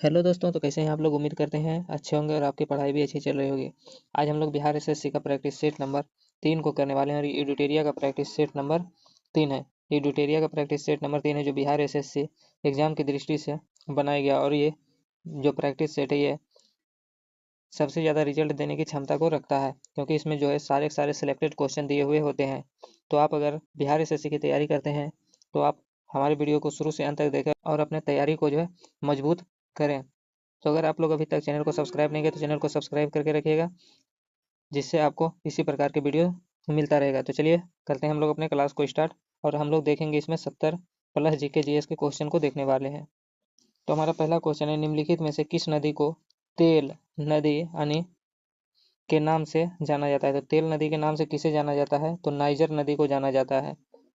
Hello दोस्तों, तो कैसे हैं आप लोग। उम्मीद करते हैं अच्छे होंगे और आपकी पढ़ाई भी अच्छी चल रही होगी। आज हम लोग बिहार एसएससी का प्रैक्टिस सेट नंबर 3 को करने वाले हैं और एडुटेरिया का प्रैक्टिस सेट नंबर 3 है। एडुटेरिया का प्रैक्टिस सेट नंबर 3 है जो बिहार एसएससी एग्जाम की दृष्टि से बनाया गया, और ये जो प्रैक्टिस सेट है ये सबसे ज़्यादा रिजल्ट देने की क्षमता को रखता है, क्योंकि इसमें जो है सारे सारे सिलेक्टेड क्वेश्चन दिए हुए होते हैं। तो आप अगर बिहार एसएससी की तैयारी करते हैं तो आप हमारे वीडियो को शुरू से अंत तक देखें और अपने तैयारी को जो है मजबूत करें। तो अगर आप लोग अभी तक चैनल को सब्सक्राइब नहीं किए तो चैनल को सब्सक्राइब करके रखिएगा, जिससे आपको इसी प्रकार के वीडियो मिलता रहेगा। तो चलिए करते हैं हम लोग अपने क्लास को स्टार्ट, और हम लोग देखेंगे इसमें 70 प्लस जीके जीएस के क्वेश्चन को देखने वाले हैं। तो हमारा पहला क्वेश्चन है, निम्नलिखित में से किस नदी को तेल नदी यानी के नाम से जाना जाता है। तो तेल नदी के नाम से किसे जाना जाता है, तो नाइजर नदी को जाना जाता है।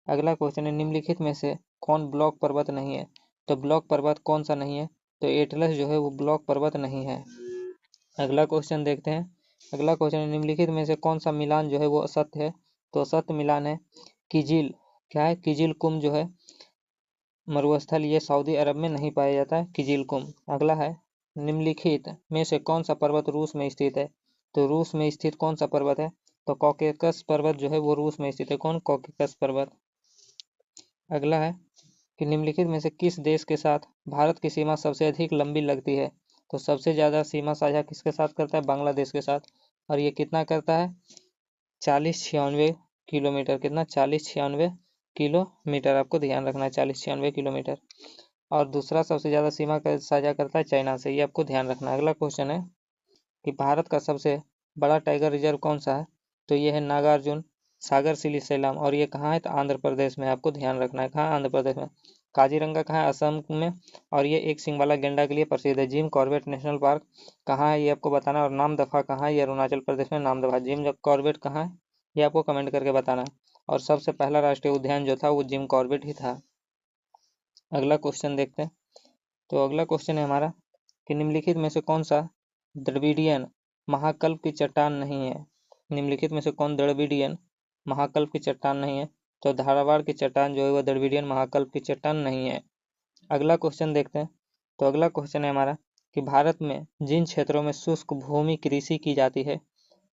अगला क्वेश्चन है, निम्नलिखित में से कौन ब्लॉक पर्वत नहीं है। तो ब्लॉक पर्वत कौन सा नहीं है, तो एटलस जो है वो ब्लॉक पर्वत नहीं है। अगला क्वेश्चन देखते हैं। अगला क्वेश्चन है, निम्नलिखित में से कौन सा मिलान जो है वो असत्य है। तो असत्य मिलान है किजिल, क्या है, किजिल कुम जो है मरुस्थल, ये सऊदी अरब में नहीं पाया जाता है किजिल कुम। अगला है, निम्नलिखित में से कौन सा पर्वत रूस में स्थित है। तो रूस में स्थित कौन सा पर्वत है, तो कॉकेकस पर्वत जो है वो रूस में स्थित है। कौन, कॉकेकस पर्वत। अगला है कि निम्नलिखित में से किस देश के साथ भारत की सीमा सबसे अधिक लंबी लगती है। तो सबसे ज़्यादा सीमा साझा किसके साथ करता है, बांग्लादेश के साथ। और ये कितना करता है, 40-96 किलोमीटर। कितना, 40-96 किलोमीटर। आपको ध्यान रखना है 40-96 किलोमीटर। और दूसरा सबसे ज़्यादा सीमा का साझा करता है चाइना से, ये आपको ध्यान रखना है। अगला क्वेश्चन है कि भारत का सबसे बड़ा टाइगर रिजर्व कौन सा है। तो ये है नागार्जुन सागर सिलीसेलम, और ये कहाँ है, तो आंध्र प्रदेश में। आपको ध्यान रखना है, कहाँ, आंध्र प्रदेश में। काजीरंगा कहाँ है, असम में, और ये एक सिंग वाला गेंडा के लिए प्रसिद्ध है। जिम कॉर्बेट नेशनल पार्क कहाँ है, ये आपको बताना है। और नामदफा कहाँ है, ये अरुणाचल प्रदेश में नामदफा। जिम कॉर्बेट कहाँ है, ये आपको कमेंट करके बताना है। और सबसे पहला राष्ट्रीय उद्यान जो था वो जिम कॉर्बेट ही था। अगला क्वेश्चन देखते हैं। तो अगला क्वेश्चन है हमारा कि निम्नलिखित में से कौन सा द्रविडियन महाकल्प की चट्टान नहीं है। निम्नलिखित में से कौन द्रविडियन महाकल्प की चट्टान नहीं है। तो धारावाड़ की चट्टान जो है वह द्रविडियन महाकल्प की चट्टान नहीं है। अगला क्वेश्चन देखते हैं। तो अगला क्वेश्चन है हमारा कि भारत में जिन क्षेत्रों में शुष्क भूमि कृषि की जाती है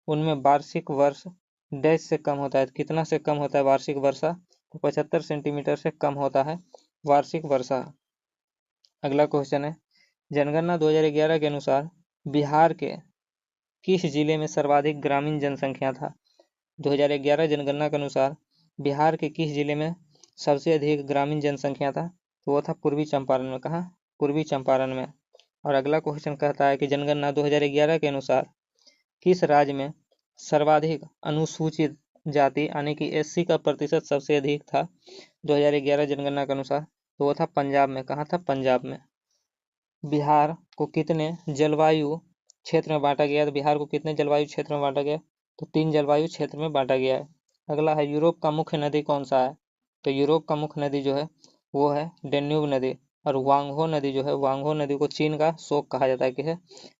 उनमें वार्षिक वर्ष डैश से कम होता है। कितना से कम होता है वार्षिक वर्षा, तो 75 सेंटीमीटर से कम होता है वार्षिक वर्षा। अगला क्वेश्चन है, जनगणना 2011 के अनुसार बिहार के किस जिले में सर्वाधिक ग्रामीण जनसंख्या था। 2011 जनगणना के अनुसार बिहार के किस जिले में सबसे अधिक ग्रामीण जनसंख्या था, तो वो था पूर्वी चंपारण में। कहाँ, पूर्वी चंपारण में। और अगला क्वेश्चन कहता है कि जनगणना 2011 के अनुसार किस राज्य में सर्वाधिक अनुसूचित जाति यानी कि एससी का प्रतिशत सबसे अधिक था 2011 जनगणना के अनुसार, तो वो था पंजाब में। कहाँ था, पंजाब में। बिहार को कितने जलवायु क्षेत्र में बांटा गया है, तो बिहार को कितने जलवायु क्षेत्र में बांटा गया है, तो 3 जलवायु क्षेत्र में बांटा गया है। अगला है, यूरोप का मुख्य नदी कौन सा है। तो यूरोप का मुख्य नदी जो है वो है डेन्यूब नदी। और वांगहो नदी जो है, वांगहो नदी को चीन का शोक कहा जाता है। कि है,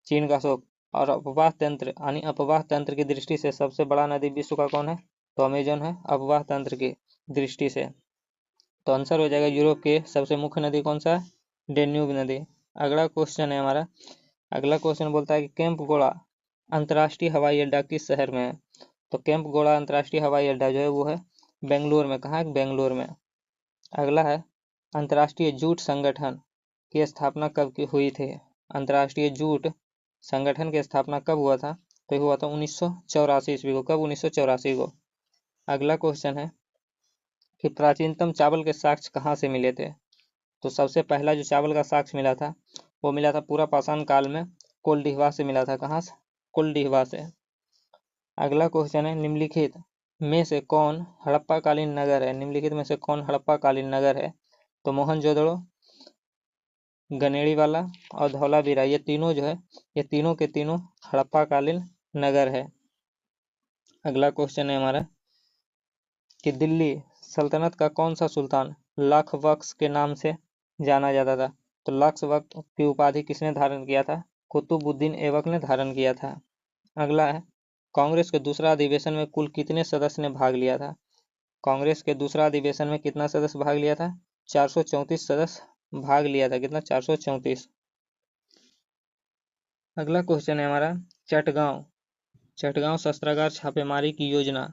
चीन का शोक। और अपवाह तंत्र यानी अपवाह तंत्र की दृष्टि से सबसे बड़ा नदी विश्व का कौन है, तो अमेजन है अपवाह तंत्र की दृष्टि से। तो आंसर हो जाएगा यूरोप के सबसे मुख्य नदी कौन सा है, डेन्यूब नदी। अगला क्वेश्चन है हमारा, अगला क्वेश्चन बोलता है कि कैंप गोड़ा अंतर्राष्ट्रीय हवाई अड्डा किस शहर में है। तो कैंप गोड़ा अंतर्राष्ट्रीय हवाई अड्डा जो है वो है बेंगलोर में। कहाँ है, बेंगलोर में। अगला है, अंतर्राष्ट्रीय जूट संगठन की स्थापना कब की हुई थी। अंतर्राष्ट्रीय जूट संगठन की स्थापना कब हुआ था, तो हुआ था 1984 ईस्वी को। कब, 1984 को। अगला क्वेश्चन है कि प्राचीनतम चावल के साक्ष्य कहाँ से मिले थे। तो सबसे पहला जो चावल का साक्ष्य मिला था वो मिला था पूरा पाषाण काल में कोलडीहवा से मिला था। कहाँ से, कोलडीहवा से। अगला क्वेश्चन है, निम्नलिखित में से कौन हड़प्पाकालीन नगर है। निम्नलिखित में से कौन हड़प्पाकालीन नगर है, तो मोहनजोदड़ो, गनेड़ीवाला और धौलावीरा, ये तीनों जो है ये तीनों के तीनों हड़प्पाकालीन नगर है। अगला क्वेश्चन है हमारा कि दिल्ली सल्तनत का कौन सा सुल्तान लाख बख्श के नाम से जाना जाता था। तो लाख बख्श की उपाधि किसने धारण किया था, कुतुबुद्दीन ऐबक ने धारण किया था। अगला है, कांग्रेस के दूसरा अधिवेशन में कुल कितने सदस्य ने भाग लिया था। कांग्रेस के दूसरा अधिवेशन में कितना सदस्य भाग लिया था, 434 सदस्य भाग लिया था। कितना, 434। अगला क्वेश्चन है हमारा चटगांव शस्त्रागार छापेमारी की योजना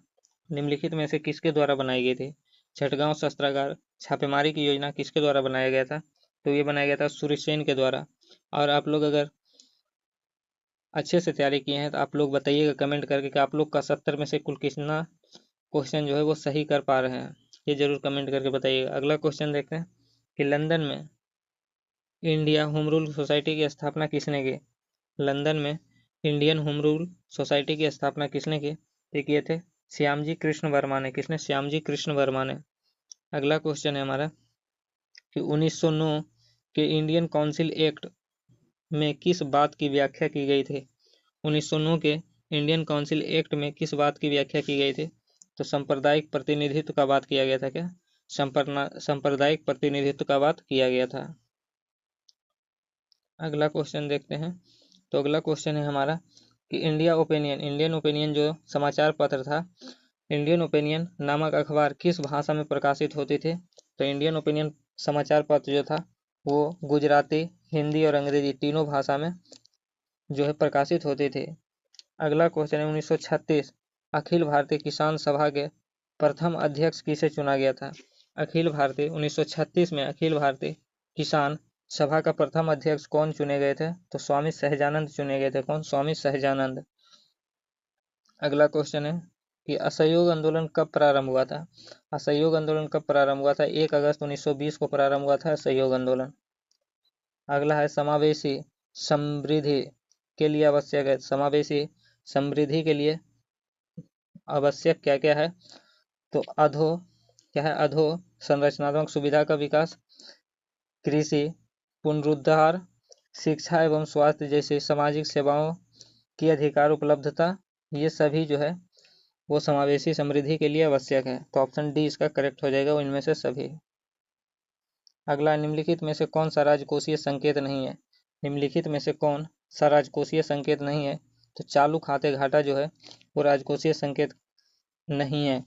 निम्नलिखित में से किसके द्वारा बनाई गई थी। चटगांव शस्त्रागार छापेमारी की योजना किसके द्वारा बनाया गया था, तो ये बनाया गया था सूर्यसेन के द्वारा। और आप लोग अगर अच्छे से तैयारी किए हैं तो आप लोग बताइएगा कमेंट करके कि आप लोग का 70 में से कुल कितना क्वेश्चन जो है वो सही कर पा रहे हैं, ये जरूर कमेंट करके बताइएगा। अगला क्वेश्चन देखते हैं कि लंदन में इंडिया होम रूल सोसाइटी की स्थापना किसने की। लंदन में इंडियन होम रूल सोसाइटी की स्थापना किसने की, ये किए थे श्यामजी कृष्ण वर्मा ने। किसने, श्यामजी कृष्ण वर्मा ने। अगला क्वेश्चन है हमारा कि 1909 के इंडियन काउंसिल एक्ट में किस बात की व्याख्या की गई थी। 1909 के इंडियन काउंसिल एक्ट में किस बात की व्याख्या की गई थी, तो सांप्रदायिक प्रतिनिधित्व का बात किया गया था। क्या, सांप्रदायिक प्रतिनिधित्व का बात किया गया था। अगला क्वेश्चन देखते हैं, तो अगला क्वेश्चन है हमारा कि इंडियन ओपिनियन जो समाचार पत्र था, इंडियन ओपिनियन नामक अखबार किस भाषा में प्रकाशित होती थी, तो इंडियन ओपिनियन समाचार पत्र जो था वो गुजराती, हिंदी और अंग्रेजी तीनों भाषा में जो है प्रकाशित होती थी। अगला क्वेश्चन है 1936 अखिल भारतीय किसान सभा के प्रथम अध्यक्ष किसे चुना गया था। अखिल भारतीय 1936 में अखिल भारतीय किसान सभा का प्रथम अध्यक्ष कौन चुने गए थे, तो स्वामी सहजानंद चुने गए थे। कौन, स्वामी सहजानंद। अगला क्वेश्चन है कि असहयोग आंदोलन कब प्रारंभ हुआ था। असहयोग आंदोलन कब प्रारंभ हुआ था, 1 अगस्त 1920 को प्रारंभ हुआ था असहयोग आंदोलन। अगला है समावेशी समृद्धि के लिए आवश्यक है, समावेशी समृद्धि के लिए आवश्यक क्या क्या है, तो अधो संरचनात्मक सुविधा का विकास, कृषि पुनरुद्धार, शिक्षा एवं स्वास्थ्य जैसे सामाजिक सेवाओं की अधिकार उपलब्धता, ये सभी जो है वो समावेशी समृद्धि के लिए आवश्यक है। तो ऑप्शन डी इसका करेक्ट हो जाएगा, वो इनमें से सभी। अगला, निम्नलिखित में से कौन सा राजकोषीय संकेत नहीं है। निम्नलिखित में से कौन सा राजकोषीय संकेत नहीं है, तो चालू खाते घाटा जो है वो राजकोषीय संकेत नहीं है।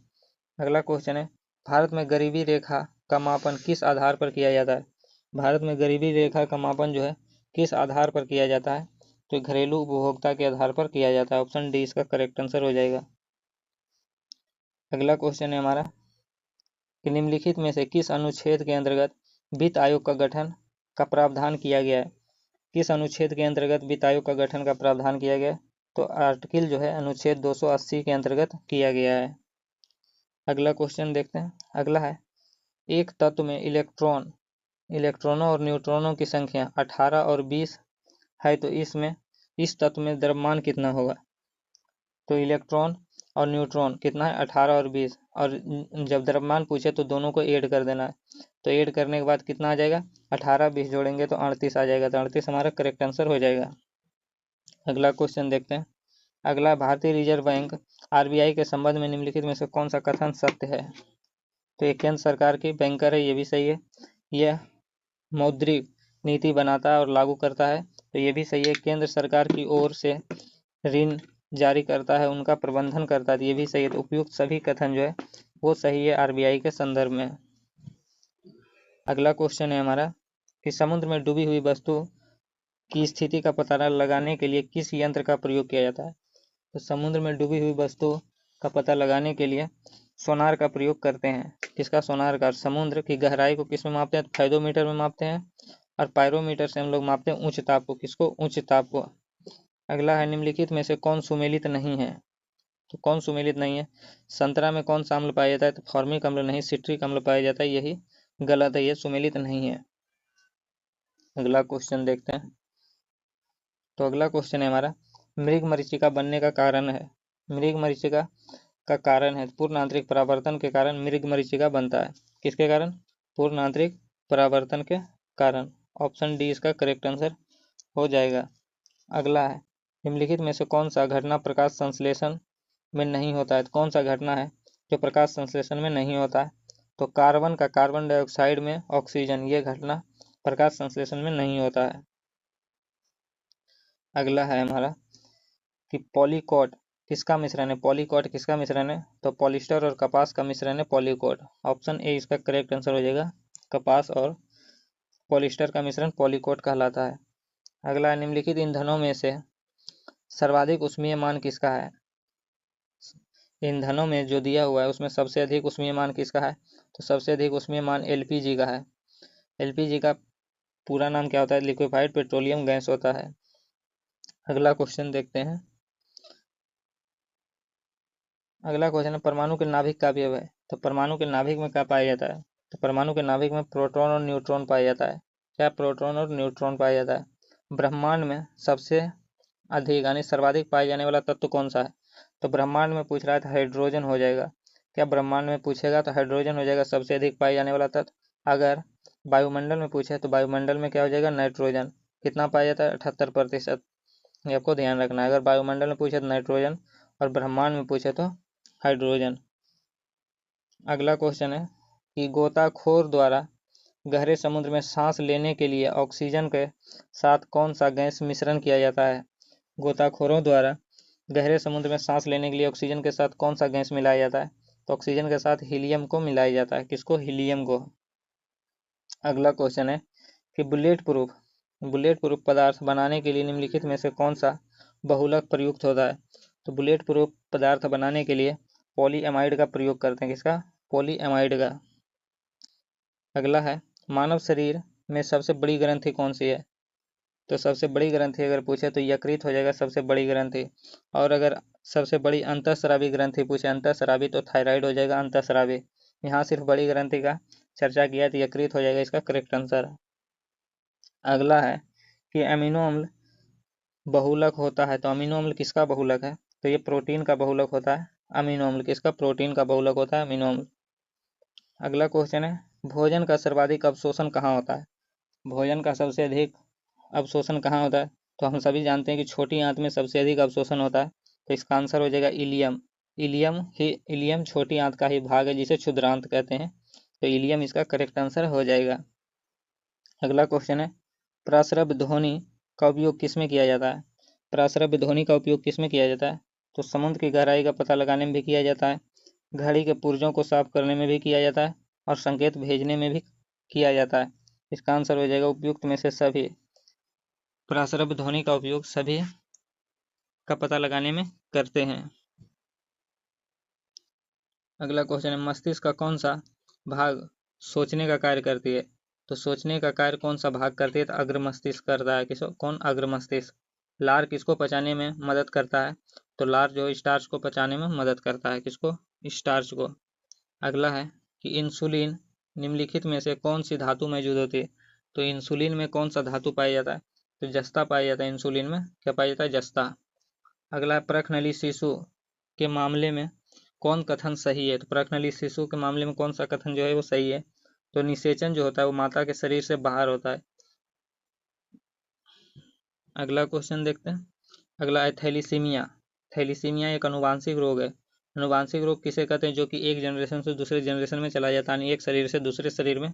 अगला क्वेश्चन है भारत में गरीबी रेखा का मापन किस आधार पर किया जाता है। भारत में गरीबी रेखा का मापन जो है किस आधार पर किया जाता है, तो घरेलू उपभोक्ता के आधार पर किया जाता है। ऑप्शन डी इसका करेक्ट आंसर हो जाएगा। अगला क्वेश्चन है हमारा कि निम्नलिखित में से किस अनुच्छेद के अंतर्गत वित्त आयोग का गठन का प्रावधान किया गया है। किस अनुच्छेद के अंतर्गत वित्त आयोग का गठन का प्रावधान किया गया है, तो आर्टिकल जो है अनुच्छेद 280 के अंतर्गत किया गया है। अगला क्वेश्चन देखते हैं। अगला है एक तत्व में इलेक्ट्रॉनों और न्यूट्रॉनों की संख्या 18 और 20 है, तो इस तत्व में द्रव्यमान कितना होगा। तो इलेक्ट्रॉन और न्यूट्रॉन कितना है, 18 और 20, और जब द्रव्यमान पूछे तो दोनों को ऐड कर देना है। तो ऐड करने के बाद कितना आ जाएगा, 18 20 जोड़ेंगे तो 38 आ जाएगा। तो 38 हमारा करेक्ट आंसर हो जाएगा। अगला क्वेश्चन देखते हैं। अगला, भारतीय रिजर्व बैंक आरबीआई के संबंध में निम्नलिखित में से कौन सा कथन सत्य है। तो ये केंद्र सरकार की बैंकर है, ये भी सही है। यह मौद्रिक नीति बनाता है और लागू करता है, तो ये भी सही है। केंद्र सरकार की ओर से ऋण जारी करता है, उनका प्रबंधन करता है, ये भी सही है। तो उपयुक्त सभी कथन जो है वो सही है आरबीआई के संदर्भ में। अगला क्वेश्चन है हमारा कि समुद्र में डूबी हुई वस्तु की स्थिति का पता लगाने के लिए किस यंत्र का प्रयोग किया जाता है। तो समुद्र में डूबी हुई वस्तु का पता लगाने के लिए सोनार का प्रयोग करते हैं। किसका, सोनार का। समुद्र की गहराई को किस में मापते हैं, फाइडोमीटर में मापते हैं, और पायरोमीटर से हम लोग मापते हैं उच्च ताप को। किसको, उच्च ताप को। अगला है निम्नलिखित में से कौन सुमेलित नहीं है। तो कौन सुमेलित नहीं है, संतरा में कौन सा अम्ल पाया जाता है, तो फॉर्मिक अम्ल नहीं, सिट्रिक अम्ल पाया जाता है, यही गलत है, ये सुमेलित नहीं है। अगला क्वेश्चन देखते हैं। तो अगला क्वेश्चन है हमारा मृग मरीचिका बनने का कारण है। मृग मरीचिका का कारण है पूर्ण आंतरिक परावर्तन के कारण मृग मरीचिका बनता है। किसके कारण, पूर्ण आंतरिक परावर्तन के कारण। ऑप्शन डी इसका करेक्ट आंसर हो जाएगा। अगला है निम्नलिखित में से कौन सा घटना प्रकाश संश्लेषण में नहीं होता है। तो कौन सा घटना है जो प्रकाश संश्लेषण में नहीं होता है, तो कार्बन का कार्बन डाइऑक्साइड में ऑक्सीजन, ये घटना प्रकाश संश्लेषण में नहीं होता है। अगला है हमारा कि पॉलीकॉट किसका मिश्रण है। पॉलीकॉट किसका मिश्रण है, तो पॉलिस्टर और कपास का मिश्रण है पॉलीकॉट। ऑप्शन ए इसका करेक्ट आंसर हो जाएगा, कपास और पॉलिस्टर का मिश्रण पॉलीकॉट कहलाता है। अगला है निम्नलिखित ईंधनों में से सर्वाधिक ऊष्मीय मान किसका है। ईंधनों में जो दिया हुआ है उसमें सबसे अधिक ऊष्मीय मान किसका है, तो सबसे अधिक ऊष्मीय मान एलपीजी का है। एलपीजी का पूरा नाम क्या होता है, लिक्विफाइड पेट्रोलियम गैस होता है। अगला क्वेश्चन देखते हैं। अगला क्वेश्चन है परमाणु के नाभिक का अवयव है, तो परमाणु के नाभिक में क्या पाया जाता है, तो परमाणु के नाभिक में प्रोटॉन और न्यूट्रॉन पाया जाता है। क्या प्रोटॉन और न्यूट्रॉन पाया जाता है। ब्रह्मांड में सबसे अधिक यानी सर्वाधिक पाए जाने वाला तत्व कौन सा है, तो ब्रह्मांड में पूछ रहा है तो हाइड्रोजन हो जाएगा। क्या ब्रह्मांड में पूछेगा तो हाइड्रोजन हो जाएगा सबसे अधिक पाए जाने वाला तत्व। अगर वायुमंडल में पूछे तो वायुमंडल में क्या हो जाएगा, नाइट्रोजन। कितना पाया जाता है, 78%। ये आपको ध्यान रखना है, अगर वायुमंडल में पूछे तो नाइट्रोजन और ब्रह्मांड में पूछे तो हाइड्रोजन। अगला क्वेश्चन है कि गोताखोर द्वारा गहरे समुद्र में सांस लेने के लिए ऑक्सीजन के साथ कौन सा गैस मिश्रण किया जाता है। गोताखोरों द्वारा गहरे समुद्र में सांस लेने के लिए ऑक्सीजन के साथ कौन सा गैस मिलाया जाता है, तो ऑक्सीजन के साथ हीलियम को मिलाया जाता है। किसको, हीलियम को। अगला क्वेश्चन है कि बुलेट प्रूफ पदार्थ बनाने के लिए निम्नलिखित में से कौन सा बहुलक प्रयुक्त होता है, तो बुलेट प्रूफ पदार्थ बनाने के लिए पॉलीएमाइड का प्रयोग करते हैं। किसका, पॉलीएमाइड का। अगला है मानव शरीर में सबसे बड़ी ग्रंथि कौन सी है, तो सबसे बड़ी ग्रंथि अगर पूछे तो यकृत हो जाएगा सबसे बड़ी ग्रंथि। और अगर सबसे बड़ी अंतःस्रावी ग्रंथि पूछे अंतःस्रावी तो थायराइड हो जाएगा अंतःस्रावी। यहाँ सिर्फ बड़ी ग्रंथि का चर्चा किया तो यकृत हो जाएगा इसका करेक्ट आंसर। अगला है कि अमीनो अम्ल बहुलक होता है, तो अमीनो अम्ल किसका बहुलक है, तो ये प्रोटीन का बहुलक होता है। अमीनो अम्ल किसका, प्रोटीन का बहुलक होता है अमीनो अम्ल। अगला क्वेश्चन है भोजन का सर्वाधिक अवशोषण कहाँ होता है, भोजन का सबसे अधिक अवशोषण कहाँ होता है, तो हम सभी जानते हैं कि छोटी आंत में सबसे अधिक अवशोषण होता है, तो इसका आंसर हो जाएगा इलियम। इलियम छोटी आंत का ही भाग है जिसे क्षुद्रांत कहते हैं, तो इलियम इसका करेक्ट आंसर हो जाएगा। अगला क्वेश्चन है प्रासरभ ध्वनि का उपयोग किसमें किया जाता है, प्रासरभ ध्वनि का उपयोग किसमें किया जाता है, तो समुद्र की गहराई का पता लगाने में भी किया जाता है, घड़ी के पुर्जों को साफ करने में भी किया जाता है और संकेत भेजने में भी किया जाता है। इसका आंसर हो जाएगा उपयुक्त में से सभी। प्रासरभ ध्वनि का उपयोग सभी का पता लगाने में करते हैं। अगला क्वेश्चन है मस्तिष्क का कौन सा भाग सोचने का कार्य करती है, तो सोचने का कार्य कौन सा भाग करती है, तो अग्र मस्तिष्क करता है। किसको, कौन, अग्र मस्तिष्क। लार किसको पचाने में मदद करता है, तो लार जो स्टार्च को पचाने में मदद करता है। किसको, स्टार्च को। अगला है कि इंसुलिन निम्नलिखित में से कौन सी धातु मौजूद होती है, तो इंसुलिन में कौन सा धातु पाया जाता है, तो जस्ता पाया जाता है। इंसुलिन में क्या पाया जाता है, जस्ता। अगला है प्रखनली शिशु के मामले में कौन कथन सही है, तो प्रखनली शिशु के मामले में कौन सा कथन जो है वो सही है, तो निषेचन जो होता है वो माता के शरीर से बाहर होता है। अगला क्वेश्चन देखते हैं। अगला है थैलीसीमिया। थैलीसीमिया एक अनुवांशिक रोग है। अनुवांशिक रोग किसे कहते हैं, जो कि एक जनरेशन से दूसरे जनरेशन में चला जाता है, एक शरीर से दूसरे शरीर में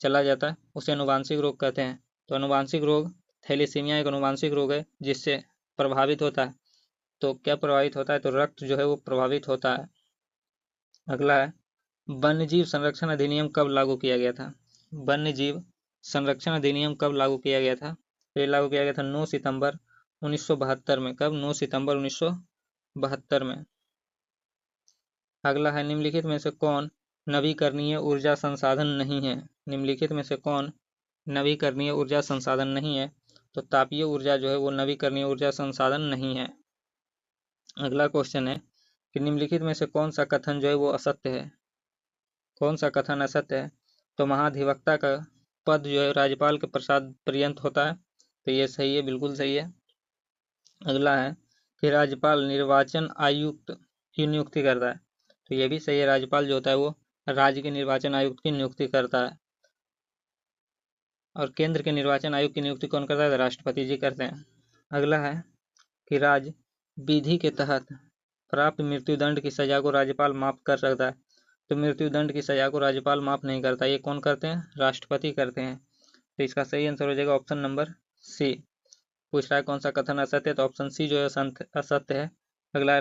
चला जाता है, उसे अनुवांशिक रोग कहते हैं। तो अनुवांशिक रोग थैलीसीमिया एक अनुवांशिक रोग है जिससे प्रभावित होता है, तो क्या प्रभावित होता है, तो रक्त जो है वो प्रभावित होता है। अगला है वन्यजीव संरक्षण अधिनियम कब लागू किया गया था, वन्यजीव संरक्षण अधिनियम कब लागू किया गया था, तो ये लागू किया गया था 9 सितंबर 1972 में। कब, 9 सितंबर 1972 में। अगला है निम्नलिखित में से कौन नवीकरणीय ऊर्जा संसाधन नहीं है, निम्नलिखित में से कौन नवीकरणीय ऊर्जा संसाधन नहीं है, तो तापीय ऊर्जा जो है वो नवीकरणीय ऊर्जा संसाधन नहीं है। अगला क्वेश्चन है कि निम्नलिखित में से कौन सा कथन जो है वो असत्य है, कौन सा कथन असत्य है, तो महाधिवक्ता का पद जो है राज्यपाल के प्रसाद पर्यंत होता है, तो ये सही है, बिल्कुल सही है। अगला है कि राज्यपाल निर्वाचन आयुक्त की नियुक्ति करता है, तो ये भी सही है, राज्यपाल जो होता है वो राज्य के निर्वाचन आयुक्त की नियुक्ति करता है। और केंद्र के निर्वाचन आयुक्त की नियुक्ति कौन करता है, तो राष्ट्रपति जी करते हैं। अगला है कि राज्य विधि के तहत प्राप्त मृत्युदंड की सजा को राज्यपाल माफ कर सकता है, तो मृत्युदंड की सजा को राज्यपाल माफ नहीं करता, ये कौन करते हैं, राष्ट्रपति करते हैं। तो इसका सही आंसर हो जाएगा ऑप्शन नंबर सी। पूछ रहा है कौन सा कथन असत्य है, तो ऑप्शन सी जो है असत्य है। अगला है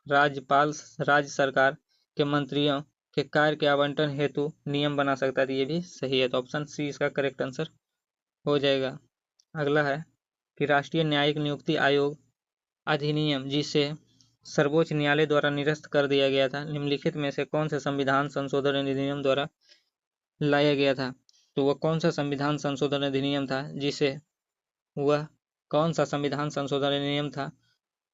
राज्यपाल राज्य सरकार के मंत्रियों के कार्य के आवंटन हेतु नियम बना सकता है, तो ये भी सही है, तो ऑप्शन सी इसका करेक्ट आंसर हो जाएगा। अगला है कि राष्ट्रीय न्यायिक नियुक्ति आयोग अधिनियम, जिसे सर्वोच्च न्यायालय द्वारा निरस्त कर दिया गया था, निम्नलिखित में से कौन से संविधान संशोधन अधिनियम द्वारा लाया गया था? तो वह कौन सा संविधान संशोधन अधिनियम था जिसे वह कौन सा संविधान संशोधन अधिनियम था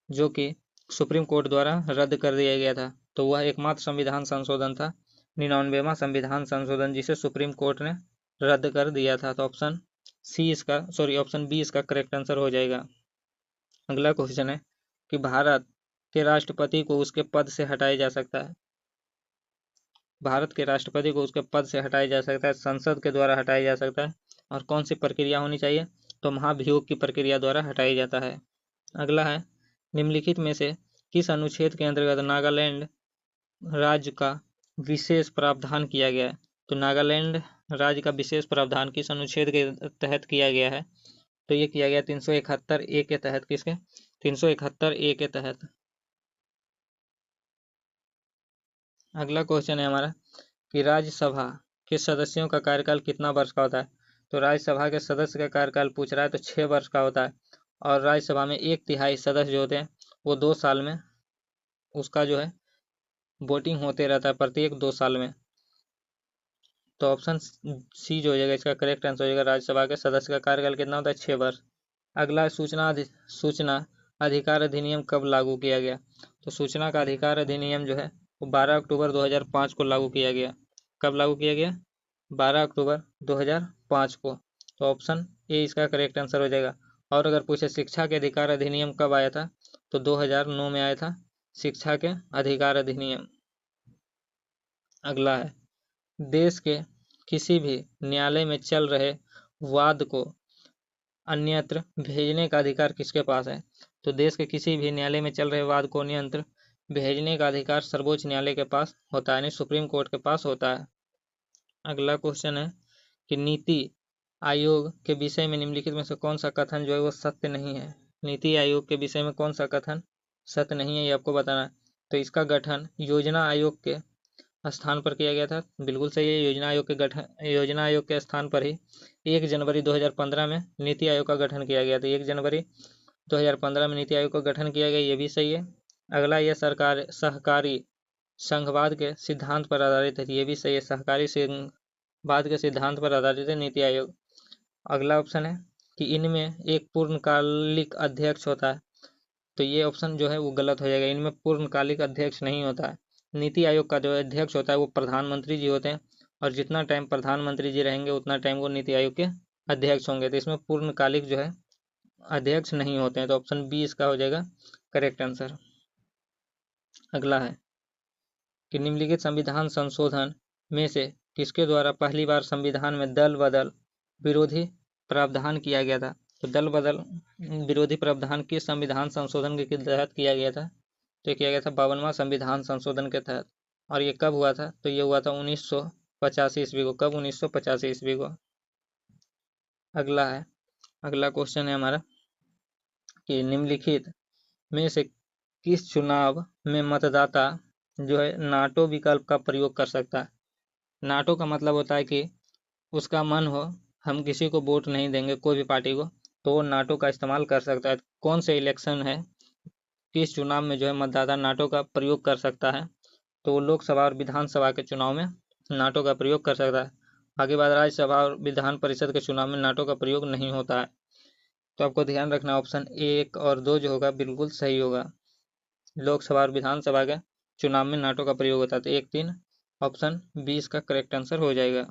जो कि सुप्रीम कोर्ट द्वारा रद्द कर दिया गया था? तो वह एकमात्र संविधान संशोधन था 99वां संविधान संशोधन, जिसे सुप्रीम कोर्ट ने रद्द कर दिया था। तो ऑप्शन बी इसका करेक्ट आंसर हो जाएगा। अगला क्वेश्चन है कि भारत के राष्ट्रपति को उसके पद से हटाया जा सकता है। भारत के राष्ट्रपति को उसके पद से हटाया जा सकता है, संसद के द्वारा हटाया जा सकता है, और कौन सी प्रक्रिया होनी चाहिए? तो महाभियोग की प्रक्रिया द्वारा हटाया जाता है। अगला है निम्नलिखित में से किस अनुच्छेद के अंतर्गत नागालैंड राज्य का विशेष प्रावधान किया गया है? तो नागालैंड राज्य का विशेष प्रावधान किस अनुच्छेद के तहत किया गया है? तो ये किया गया 371A के तहत। किसके? 371A के तहत। अगला क्वेश्चन है हमारा कि राज्यसभा के सदस्यों का कार्यकाल कितना वर्ष का होता है? तो राज्यसभा के सदस्य का कार्यकाल पूछ रहा है तो 6 वर्ष का होता है, और राज्यसभा में 1/3 सदस्य जो होते हैं वो 2 साल में उसका जो है वोटिंग होते रहता है, प्रत्येक 2 साल में। तो ऑप्शन सी जो हो जाएगा इसका करेक्ट आंसर हो जाएगा। राज्यसभा के सदस्य का कार्यकाल कितना होता है? 6 वर्ष। अगला सूचना अधिकार अधिनियम कब लागू किया गया? तो सूचना का अधिकार अधिनियम जो है वो 12 अक्टूबर 2005 को लागू किया गया। कब लागू किया गया? 12 अक्टूबर 2005 को। तो ऑप्शन ए इसका करेक्ट आंसर हो जाएगा। और अगर पूछे शिक्षा के अधिकार अधिनियम कब आया था? तो 2009 में आया था शिक्षा के अधिकार अधिनियम। अगला है देश के किसी भी न्यायालय में चल रहे वाद को अन्यत्र भेजने का अधिकार किसके पास है? तो देश के किसी भी न्यायालय में चल रहे वाद को अन्यत्र भेजने का अधिकार सर्वोच्च न्यायालय के पास होता है, यानी सुप्रीम कोर्ट के पास होता है। अगला क्वेश्चन है कि नीति आयोग के विषय में निम्नलिखित में से कौन सा कथन जो है वो सत्य नहीं है? नीति आयोग के विषय में कौन सा कथन सत्य नहीं है, ये आपको बताना है। तो इसका गठन योजना आयोग के स्थान पर किया गया था। बिल्कुल सही है। योजना आयोग के स्थान पर ही 1 जनवरी 2015 में नीति आयोग का गठन किया गया था। 1 जनवरी 2015 में नीति आयोग का गठन किया गया, ये भी सही है। अगला यह सहकारी संघवाद के सिद्धांत पर आधारित है, ये भी सही है। सहकारी संघवाद के सिद्धांत पर आधारित है नीति आयोग। अगला ऑप्शन है कि इनमें एक पूर्णकालिक अध्यक्ष होता है, तो ये ऑप्शन जो है वो गलत हो जाएगा। इनमें पूर्णकालिक अध्यक्ष नहीं होता है। नीति आयोग का जो अध्यक्ष होता है वो प्रधानमंत्री जी होते हैं, और जितना टाइम प्रधानमंत्री जी रहेंगे उतना टाइम वो नीति आयोग के अध्यक्ष होंगे। तो इसमें पूर्णकालिक जो है अध्यक्ष नहीं होते हैं। तो ऑप्शन बी इसका हो जाएगा करेक्ट आंसर। अगला है कि निम्नलिखित संविधान संशोधन में से किसके द्वारा पहली बार संविधान में दल बदल विरोधी प्रावधान किया गया था? तो दल बदल विरोधी प्रावधान किस संविधान संशोधन के तहत किया गया था? तो किया गया था 52वां संविधान संशोधन के तहत। और ये कब हुआ था? तो ये हुआ था 1985 ईस्वी को। कब? 1985 ईस्वी को। अगला क्वेश्चन है हमारा कि निम्नलिखित में से किस चुनाव में मतदाता जो है नाटो विकल्प का प्रयोग कर सकता है? नाटो का मतलब होता है कि उसका मन हो हम किसी को वोट नहीं देंगे, कोई भी पार्टी को, तो वो नाटो का इस्तेमाल कर सकता है। कौन से इलेक्शन है, किस चुनाव में जो है मतदाता नाटो का प्रयोग कर सकता है? तो वो लोकसभा और विधानसभा के चुनाव में नाटो का प्रयोग कर सकता है। बाकी बात राज्यसभा और विधान परिषद के चुनाव में नाटो का प्रयोग नहीं होता है। तो आपको ध्यान रखना ऑप्शन 1 और 2 जो होगा बिल्कुल सही होगा। लोकसभा और विधानसभा के चुनाव में नाटो का प्रयोग होता है। तो 1, 3 ऑप्शन 20 का करेक्ट आंसर हो जाएगा।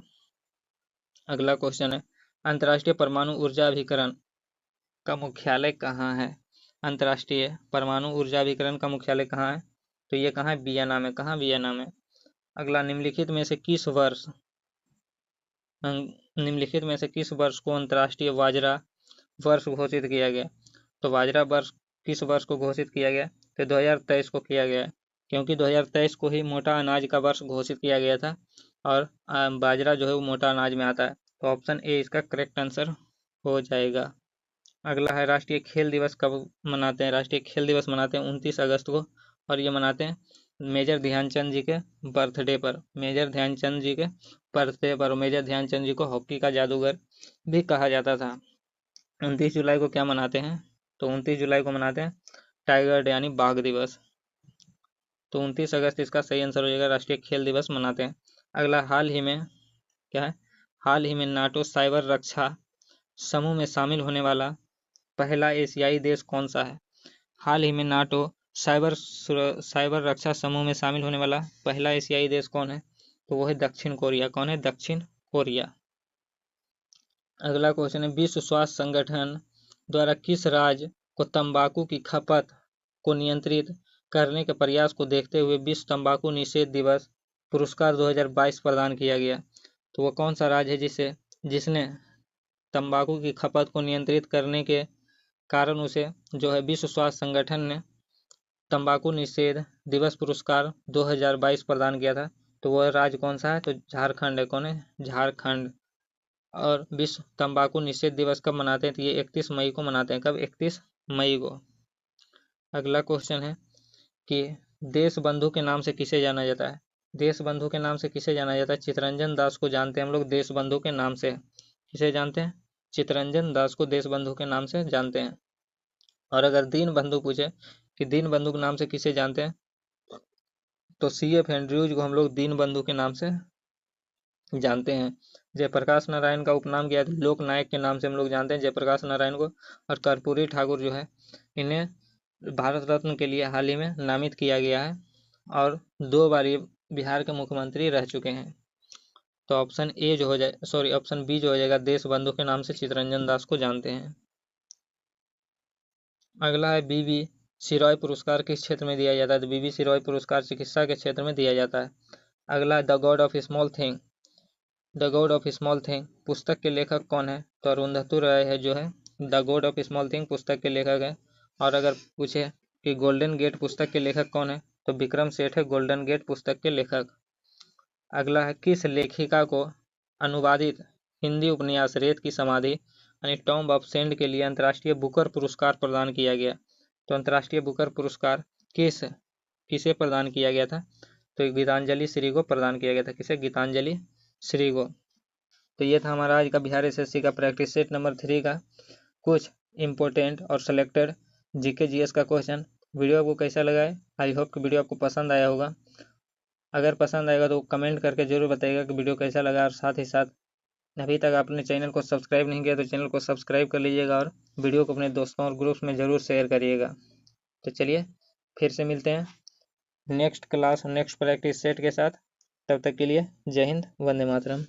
अगला क्वेश्चन है अंतर्राष्ट्रीय परमाणु ऊर्जा अभिकरण का मुख्यालय कहाँ है? अंतर्राष्ट्रीय परमाणु ऊर्जा अभिकरण का मुख्यालय कहाँ है? तो ये कहाँ है? वियना में। कहाँ? वियना में। अगला निम्नलिखित में से किस वर्ष को अंतर्राष्ट्रीय बाजरा वर्ष घोषित किया गया? तो बाजरा वर्ष किस वर्ष को घोषित किया गया? तो 2023 को किया गया, क्योंकि 2023 को ही मोटा अनाज का वर्ष घोषित किया गया था, और बाजरा जो है वो मोटा अनाज में आता है। तो ऑप्शन ए इसका करेक्ट आंसर हो जाएगा। अगला है राष्ट्रीय खेल दिवस कब मनाते हैं? राष्ट्रीय खेल दिवस मनाते हैं 29 अगस्त को, और ये मनाते हैं मेजर ध्यानचंद जी के बर्थडे पर। मेजर ध्यानचंद जी के बर्थडे पर। मेजर ध्यानचंद जी को हॉकी का जादूगर भी कहा जाता था। 29 जुलाई को क्या मनाते हैं? तो 29 जुलाई को मनाते हैं टाइगर डे यानी बाघ दिवस। तो 29 अगस्त इसका सही आंसर हो जाएगा, राष्ट्रीय खेल दिवस मनाते हैं। अगला, हाल ही में क्या है? हाल ही में नाटो साइबर रक्षा समूह में शामिल होने वाला पहला एशियाई देश कौन सा है? हाल ही में नाटो साइबर रक्षा समूह में शामिल होने वाला पहला एशियाई देश कौन है? तो वो है दक्षिण कोरिया। कौन है? दक्षिण कोरिया। अगला क्वेश्चन है, विश्व स्वास्थ्य संगठन द्वारा किस राज्य को तंबाकू की खपत को नियंत्रित करने के प्रयास को देखते हुए विश्व तंबाकू निषेध दिवस पुरस्कार 2022 प्रदान किया गया? तो वो कौन सा राज्य है जिसने तंबाकू की खपत को नियंत्रित करने के कारण उसे जो है विश्व स्वास्थ्य संगठन ने तंबाकू निषेध दिवस पुरस्कार 2022 प्रदान किया था? तो वह राज्य कौन सा है? तो झारखंड है। कौन है? झारखंड। और विश्व तंबाकू निषेध दिवस कब मनाते हैं? तो ये 31 मई को मनाते हैं। कब? 31 मई को। अगला क्वेश्चन है कि देश बंधु के नाम से किसे जाना जाता है? देश बंधु के नाम से किसे जाना जाता है? चित्तरंजन दास को जानते हैं हम लोग देश बंधु के नाम से। किसे जानते हैं? चित्तरंजन दास को देश बंधु के नाम से जानते हैं। और अगर दीन बंधु पूछे कि दीन बंधु के नाम से किसे जानते हैं, तो CF एंड्रयूज को हम लोग दीन बंधु के नाम से जानते हैं। जयप्रकाश नारायण का उपनाम क्या है? लोक नायक के नाम से हम लोग जानते हैं जयप्रकाश नारायण को। और कर्पूरी ठाकुर जो है, इन्हें भारत रत्न के लिए हाल ही में नामित किया गया है और 2 बार ये बिहार के मुख्यमंत्री रह चुके हैं। तो ऑप्शन बी जो हो जाएगा, देश बंधु के नाम से चित्तरंजन दास को जानते हैं। अगला है, बीबी सिरॉय पुरस्कार किस क्षेत्र में दिया जाता है? तो बीबी सिरॉय पुरस्कार चिकित्सा के क्षेत्र में दिया जाता है। अगला है, the God of small thing पुस्तक के लेखक कौन है? तो अरुंधति राय है जो है the God of small thing पुस्तक के लेखक है। और अगर पूछे कि गोल्डन गेट पुस्तक के लेखक कौन है? तो विक्रम सेठ है गोल्डन गेट पुस्तक के लेखक। अगला है, किस लेखिका को अनुवादित हिंदी उपन्यास रेत की समाधि यानी टॉम्ब ऑफ सैंड के लिए अंतर्राष्ट्रीय बुकर पुरस्कार प्रदान किया गया? तो अंतर्राष्ट्रीय बुकर पुरस्कार किसे प्रदान किया गया था? तो गीतांजलि श्री को प्रदान किया गया था। किसे? गीतांजलि श्री को। तो ये था हमारा आज का बिहार SSC का प्रैक्टिस सेट नंबर 3 का कुछ इम्पोर्टेंट और सिलेक्टेड GK GS का क्वेश्चन। वीडियो आपको कैसा लगा है? आई होप कि वीडियो आपको पसंद आया होगा। अगर पसंद आएगा तो कमेंट करके जरूर बताइएगा कि वीडियो कैसा लगा। और साथ ही साथ अभी तक आपने चैनल को सब्सक्राइब नहीं किया तो चैनल को सब्सक्राइब कर लीजिएगा और वीडियो को अपने दोस्तों और ग्रुप्स में ज़रूर शेयर करिएगा। तो चलिए फिर से मिलते हैं नेक्स्ट प्रैक्टिस सेट के साथ। तब तक के लिए जय हिंद, वंदे मातरम।